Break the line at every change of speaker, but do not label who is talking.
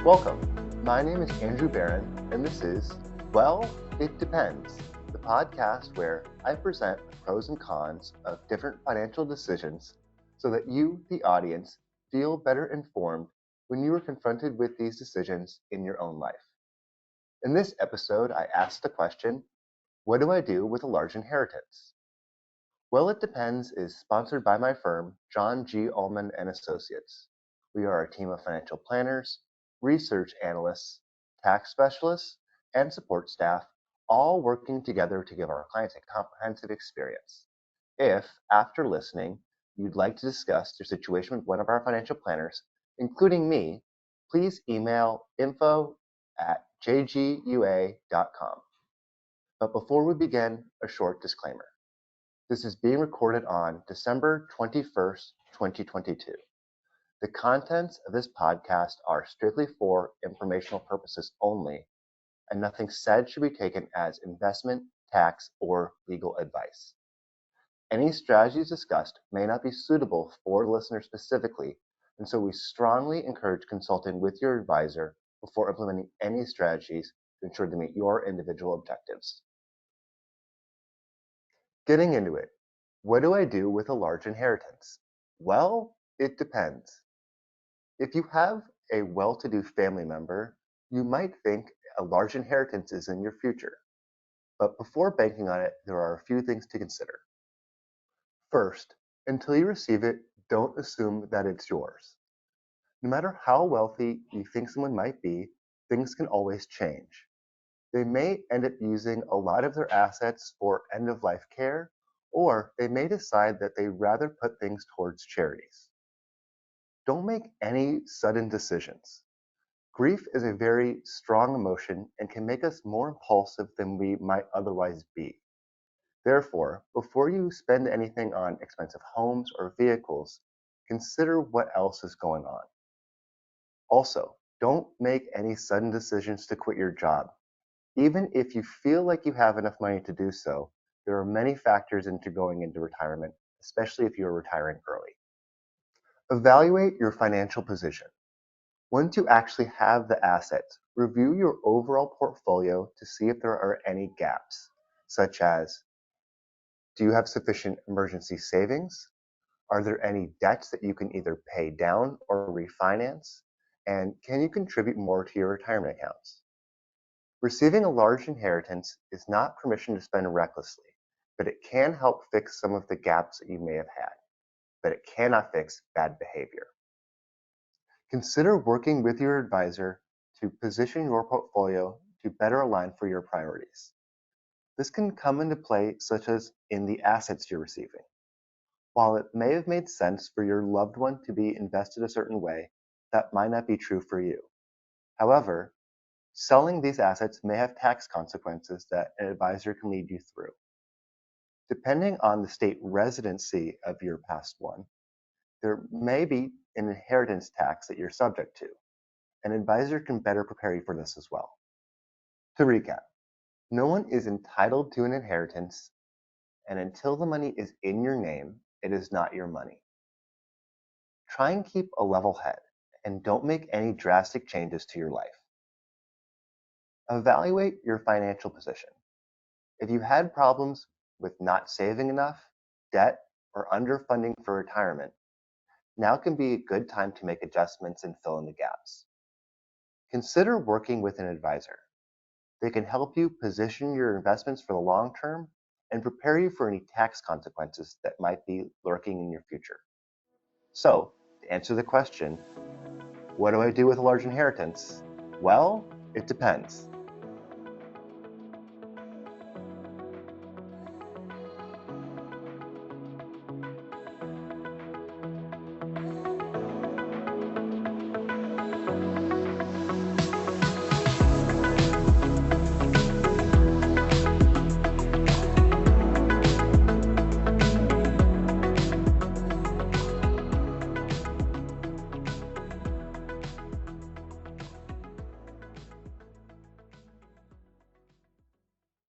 Welcome. My name is Andrew Barron, and this is Well, It Depends, the podcast where I present the pros and cons of different financial decisions so that you, the audience, feel better informed when you are confronted with these decisions in your own life. In this episode, I asked the question, what do I do with a large inheritance? Well, It Depends is sponsored by my firm, John G. Ullman and Associates. We are a team of financial planners, research analysts, tax specialists, and support staff, all working together to give our clients a comprehensive experience. If, after listening, you'd like to discuss your situation with one of our financial planners, including me, please email info@jgua.com. But before we begin, a short disclaimer. This is being recorded on December 21st, 2022. The contents of this podcast are strictly for informational purposes only, and nothing said should be taken as investment, tax, or legal advice. Any strategies discussed may not be suitable for the listener specifically, and so we strongly encourage consulting with your advisor before implementing any strategies to ensure they meet your individual objectives. Getting into it, what do I do with a large inheritance? Well, it depends. If you have a well-to-do family member, you might think a large inheritance is in your future. But before banking on it, there are a few things to consider. First, until you receive it, don't assume that it's yours. No matter how wealthy you think someone might be, things can always change. They may end up using a lot of their assets for end-of-life care, or they may decide that they'd rather put things towards charities. Don't make any sudden decisions. Grief is a very strong emotion and can make us more impulsive than we might otherwise be. Therefore, before you spend anything on expensive homes or vehicles, consider what else is going on. Also, don't make any sudden decisions to quit your job. Even if you feel like you have enough money to do so, there are many factors into going into retirement, especially if you are retiring early. Evaluate your financial position. Once you actually have the assets, review your overall portfolio to see if there are any gaps, such as, do you have sufficient emergency savings? Are there any debts that you can either pay down or refinance? And can you contribute more to your retirement accounts? Receiving a large inheritance is not permission to spend recklessly, but it can help fix some of the gaps that you may have had, but it cannot fix bad behavior. Consider working with your advisor to position your portfolio to better align for your priorities. This can come into play such as in the assets you're receiving. While it may have made sense for your loved one to be invested a certain way, that might not be true for you. However, selling these assets may have tax consequences that an advisor can lead you through. Depending on the state residency of your past one, there may be an inheritance tax that you're subject to. An advisor can better prepare you for this as well. To recap, no one is entitled to an inheritance, and until the money is in your name, it is not your money. Try and keep a level head, and don't make any drastic changes to your life. Evaluate your financial position. If you had problems with not saving enough, debt, or underfunding for retirement, now can be a good time to make adjustments and fill in the gaps. Consider working with an advisor. They can help you position your investments for the long term and prepare you for any tax consequences that might be lurking in your future. So, to answer the question, what do I do with a large inheritance? Well, it depends.